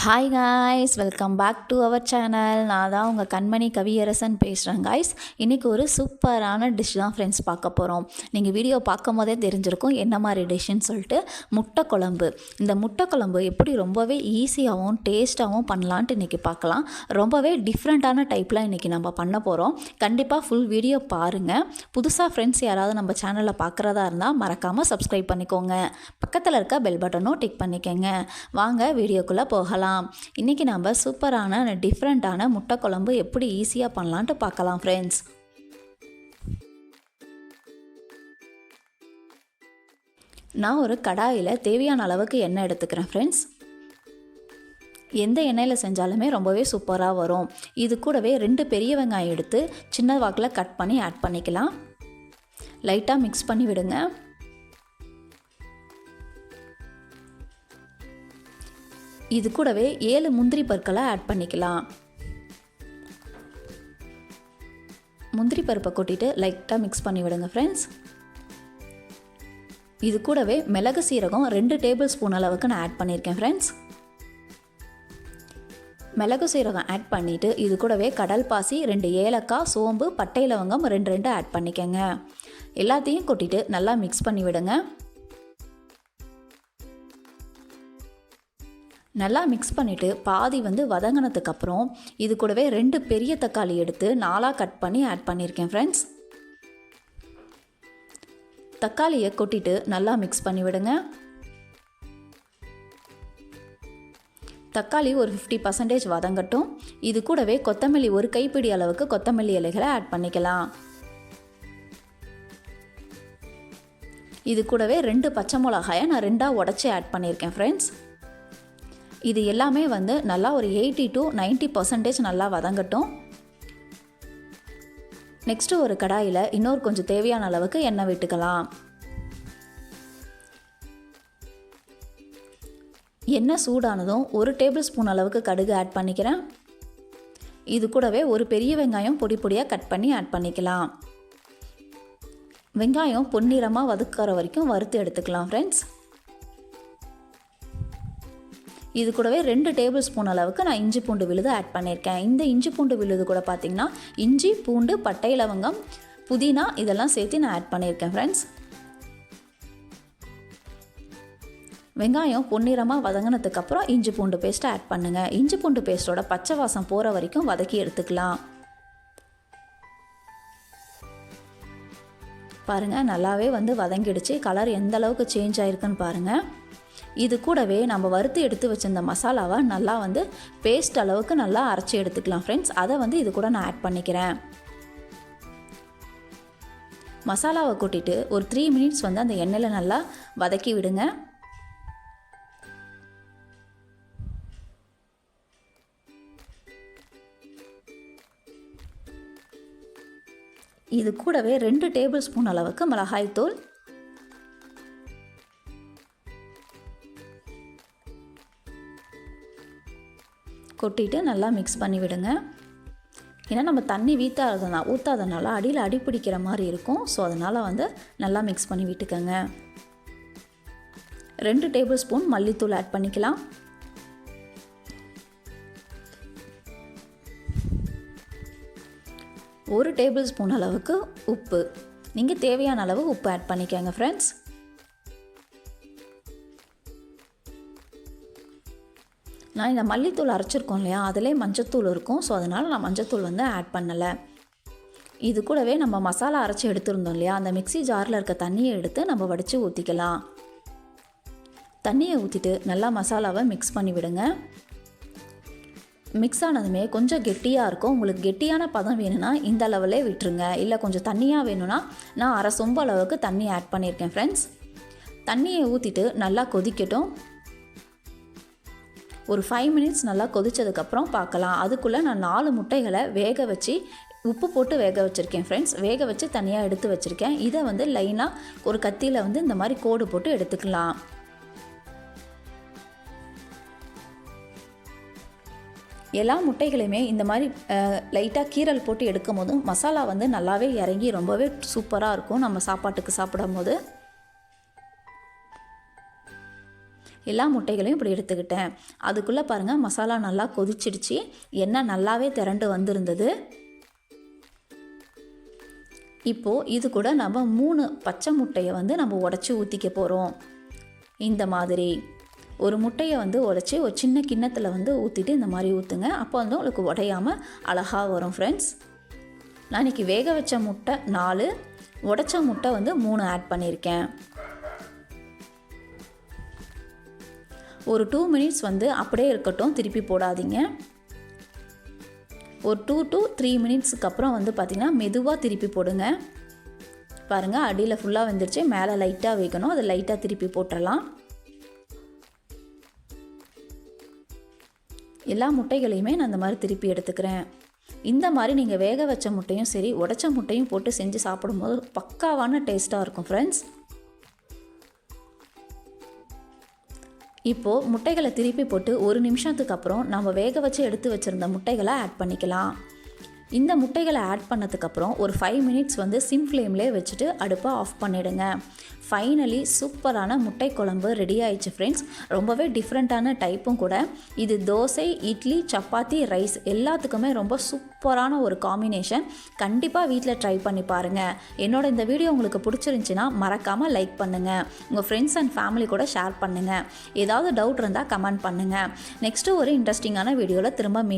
Hi guys, welcome back to our channel. நான் தான் உங்கள் கண்மணி கவியரசன் பேசுகிறேன் காய்ஸ். இன்றைக்கி ஒரு சூப்பரான டிஷ் தான் ஃப்ரெண்ட்ஸ் பார்க்க போகிறோம். நீங்கள் வீடியோ பார்க்கும் போதே தெரிஞ்சிருக்கும் என்ன மாதிரி டிஷ்ஷுன்னு சொல்லிட்டு. முட்டை குழம்பு. இந்த முட்டை குழம்பு எப்படி ரொம்பவே ஈஸியாகவும் டேஸ்ட்டாகவும் பண்ணலான்ட்டு இன்றைக்கி பார்க்கலாம். ரொம்பவே டிஃப்ரெண்ட்டான டைப்பில் இன்றைக்கி நம்ம பண்ண போகிறோம். கண்டிப்பாக ஃபுல் வீடியோ பாருங்கள். புதுசாக ஃப்ரெண்ட்ஸ் யாராவது நம்ம சேனலில் பார்க்குறதா இருந்தால் மறக்காமல் சப்ஸ்கிரைப் பண்ணிக்கோங்க. பக்கத்தில் இருக்க பெல் பட்டனும் டிக் பண்ணிக்கோங்க. வாங்க வீடியோக்குள்ளே போகலாம். இன்றைக்கி நம்ம சூப்பரான டிஃப்ரெண்ட்டான முட்டை குழம்பு எப்படி ஈஸியாக பண்ணலான்ட்டு பார்க்கலாம் ஃப்ரெண்ட்ஸ். நான் ஒரு கடாயில் தேவையான அளவுக்கு எண்ணெய் எடுத்துக்கிறேன் ஃப்ரெண்ட்ஸ். எந்த எண்ணெயில் செஞ்சாலுமே ரொம்பவே சூப்பராக வரும். இது கூடவே 2 பெரிய வெங்காயம் எடுத்து சின்ன வாக்கில் கட் பண்ணி ஆட் பண்ணிக்கலாம். லைட்டாக மிக்ஸ் பண்ணி விடுங்க. இது கூடவே 7 முந்திரி பருக்களை ஆட் பண்ணிக்கலாம். முந்திரி பருப்பை கொட்டிட்டு லைட்டாக மிக்ஸ் பண்ணி விடுங்க ஃப்ரெண்ட்ஸ். இது கூடவே மிளகு சீரகம் 2 டேபிள் ஸ்பூன் அளவுக்கு நான் ஆட் பண்ணியிருக்கேன் ஃப்ரெண்ட்ஸ். மிளகு சீரகம் ஆட் பண்ணிவிட்டு இது கூடவே கடல் பாசி 2 ஏலக்காய், சோம்பு, பட்டை லவங்கம் 2 ஆட் பண்ணிக்கோங்க. எல்லாத்தையும் கொட்டிட்டு நல்லா மிக்ஸ் பண்ணி விடுங்க. நல்லா மிக்ஸ் பண்ணிவிட்டு பாதி வதங்கினதுக்கப்புறம் இது கூடவே 2 பெரிய தக்காளி எடுத்து 4 கட் பண்ணி ஆட் பண்ணியிருக்கேன் ஃப்ரெண்ட்ஸ். தக்காளியை கொட்டிட்டு நல்லா மிக்ஸ் பண்ணி விடுங்க. தக்காளி ஒரு 50% வதங்கட்டும். இது கூடவே கொத்தமல்லி ஒரு கைப்பிடி அளவுக்கு கொத்தமல்லி இலைகளை ஆட் பண்ணிக்கலாம். இது கூடவே 2 பச்சை மிளகாயை நான் 2ஆக உடச்சி ஆட் பண்ணியிருக்கேன் ஃப்ரெண்ட்ஸ். இது எல்லாமே நல்லா ஒரு 80 to 90% நல்லா வதங்கட்டும். நெக்ஸ்ட்டு ஒரு கடாயில் இன்னொரு கொஞ்சம் தேவையான அளவுக்கு எண்ணெய் விட்டுக்கலாம். எண்ணெய் சூடானதும் 1 டேபிள் ஸ்பூன் அளவுக்கு கடுகு ஆட் பண்ணிக்கிறேன். இது கூடவே ஒரு பெரிய வெங்காயம் பொடி பொடியாக கட் பண்ணி ஆட் பண்ணிக்கலாம். வெங்காயம் பொன்னிறமாக வதக்குற வரைக்கும் வறுத்து எடுத்துக்கலாம் ஃப்ரெண்ட்ஸ். இது கூடவே 2 டேபிள் ஸ்பூன் அளவுக்கு நான் இஞ்சி பூண்டு விழுது ஆட் பண்ணியிருக்கேன். இந்த இஞ்சி பூண்டு விழுது கூட பார்த்திங்கன்னா இஞ்சி, பூண்டு, பட்டை லவங்கம், புதினா இதெல்லாம் சேர்த்து நான் ஆட் பண்ணியிருக்கேன் ஃப்ரெண்ட்ஸ். வெங்காயம் பொன்னிறமாக வதங்கினதுக்கப்புறம் இஞ்சி பூண்டு பேஸ்ட்டை ஆட் பண்ணுங்கள். இஞ்சி பூண்டு பேஸ்ட்டோட பச்சை வாசம் போகிற வரைக்கும் வதக்கி எடுத்துக்கலாம். பாருங்கள், நல்லாவே வதங்கிடுச்சு. கலர் எந்த அளவுக்கு சேஞ்ச் ஆகிருக்குன்னு பாருங்கள். இது கூடவே நம்ம வறுத்து எடுத்து வச்சிருந்த மசாலாவை நல்லா பேஸ்ட் அளவுக்கு நல்லா அரைச்சி எடுத்துக்கலாம் ஃப்ரெண்ட்ஸ். அதை இது கூட நான் ஆட் பண்ணிக்கிறேன். மசாலாவை கொட்டிட்டு ஒரு 3 மினிட்ஸ் அந்த எண்ணெயில் நல்லா வதக்கி விடுங்க. இது கூடவே 2 டேபிள் ஸ்பூன் அளவுக்கு மிளகாய்த்தூள், கொட்டிட்டு நல்லா மிக்ஸ் பண்ணி விடுங்க. ஏன்னா நம்ம தண்ணி ஊற்றாதனால அடியில் அடி பிடிக்கிற மாதிரி இருக்கும். ஸோ அதனால் நல்லா மிக்ஸ் பண்ணி விட்டுக்கோங்க. 2 டேபிள் ஸ்பூன் மல்லித்தூள் ஆட் பண்ணிக்கலாம். ஒரு டேபிள் ஸ்பூன் அளவுக்கு உப்பு. நீங்கள் தேவையான அளவு உப்பு ஆட் பண்ணிக்கோங்க ஃப்ரெண்ட்ஸ். நான் இந்த மல்லித்தூள் அரைச்சிருக்கோம் இல்லையா, அதிலே மஞ்சத்தூள் இருக்கும். ஸோ அதனால் நான் மஞ்சத்தூள் ஆட் பண்ணலை. இது கூடவே நம்ம மசாலா அரைச்சி எடுத்துருந்தோம் இல்லையா, அந்த மிக்ஸி ஜாரில் இருக்க தண்ணியை எடுத்து நம்ம வடித்து ஊற்றிக்கலாம். தண்ணியை ஊற்றிட்டு நல்லா மசாலாவை மிக்ஸ் பண்ணி விடுங்க. மிக்ஸ் ஆனதுமே கொஞ்சம் கெட்டியாக இருக்கும். உங்களுக்கு கெட்டியான பதம் வேணும்னா இந்த அளவுலே விட்டுருங்க. இல்லை கொஞ்சம் தண்ணியாக வேணும்னா நான் அரை சொம்பு அளவுக்கு தண்ணி ஆட் பண்ணியிருக்கேன் ஃப்ரெண்ட்ஸ். தண்ணியை ஊற்றிட்டு நல்லா கொதிக்கட்டும். ஒரு 5 மினிட்ஸ் நல்லா கொதித்ததுக்கப்புறம் பார்க்கலாம். அதுக்குள்ளே நான் 4 முட்டைகளை வேக வச்சு உப்பு போட்டு வேக வச்சுருக்கேன் ஃப்ரெண்ட்ஸ். வேக வச்சு தனியாக எடுத்து வச்சுருக்கேன். இதை லைனாக ஒரு கத்தியில் இந்த மாதிரி கோடு போட்டு எடுத்துக்கலாம். எல்லா முட்டைகளையுமே இந்த மாதிரி லைட்டாக கீரல் போட்டு எடுக்கும் போதும் மசாலா நல்லாவே இறங்கி ரொம்பவே சூப்பராக இருக்கும் நம்ம சாப்பாட்டுக்கு சாப்பிடும் போது. எல்லா முட்டைகளையும் இப்படி எடுத்துக்கிட்டேன். அதுக்குள்ளே பாருங்கள் மசாலா நல்லா கொதிச்சிடுச்சு, எண்ணெய் நல்லாவே திரண்டு வந்திருந்தது. இப்போது இது கூட நம்ம 3 பச்சை முட்டையை வந்து நம்ம உடச்சி ஊற்றிக்க போகிறோம். இந்த மாதிரி ஒரு முட்டையை வந்து உடச்சி ஒரு சின்ன கிண்ணத்தில் வந்து ஊற்றிட்டு இந்த மாதிரி ஊற்றுங்க. அப்போ வந்து உங்களுக்கு உடையாமல் அழகாக வரும் ஃப்ரெண்ட்ஸ். நான் இன்றைக்கி வேக வச்ச முட்டை 4, உடைச்ச முட்டை வந்து 3 ஆட் பண்ணியிருக்கேன். ஒரு 2 மினிட்ஸ் வந்து அப்படியே இருக்கட்டும், திருப்பி போடாதீங்க. ஒரு 2 to 3 மினிட்ஸுக்கு அப்புறம் வந்து பார்த்திங்கன்னா மெதுவாக திருப்பி போடுங்க. பாருங்கள் அடியில் ஃபுல்லாக வெந்துருச்சு, மேலே லைட்டாக வைக்கணும், அதை லைட்டாக திருப்பி போட்டுடலாம். எல்லா முட்டைகளையுமே நான் இந்த மாதிரி திருப்பி எடுத்துக்கிறேன். இந்த மாதிரி நீங்கள் வேக வச்ச முட்டையும் சரி உடைச்ச முட்டையும் போட்டு செஞ்சு சாப்பிடும்போது பக்காவான டேஸ்ட்டாக இருக்கும் ஃப்ரெண்ட்ஸ். இப்போது முட்டைகளை திருப்பி போட்டு 1 நிமிஷத்துக்கு அப்புறம் நம்ம வேக வச்சு எடுத்து வச்சுருந்த முட்டைகளை ஆட் பண்ணிக்கலாம். இந்த முட்டைகளை ஆட் பண்ணதுக்கப்புறம் ஒரு 5 மினிட்ஸ் வந்து சிம் ஃப்ளேம்லேயே வச்சுட்டு அடுப்பை ஆஃப் பண்ணிவிடுங்க. ஃபைனலி சூப்பரான முட்டை குழம்பு ரெடி ஆயிடுச்சு ஃப்ரெண்ட்ஸ். ரொம்பவே டிஃப்ரெண்ட்டான டைப்பும் கூட. இது தோசை, இட்லி, சப்பாத்தி, ரைஸ் எல்லாத்துக்குமே ரொம்ப சூப்பரான ஒரு காம்பினேஷன். கண்டிப்பாக வீட்டில் ட்ரை பண்ணி பாருங்கள். என்னோட இந்த வீடியோ உங்களுக்கு பிடிச்சிருந்துச்சின்னா மறக்காமல் லைக் பண்ணுங்கள், உங்கள் ஃப்ரெண்ட்ஸ் அண்ட் ஃபேமிலி கூட ஷேர் பண்ணுங்கள். ஏதாவது டவுட் இருந்தால் கமெண்ட் பண்ணுங்கள். நெக்ஸ்ட்டு ஒரு இன்ட்ரெஸ்டிங்கான வீடியோவில் திரும்ப மீட்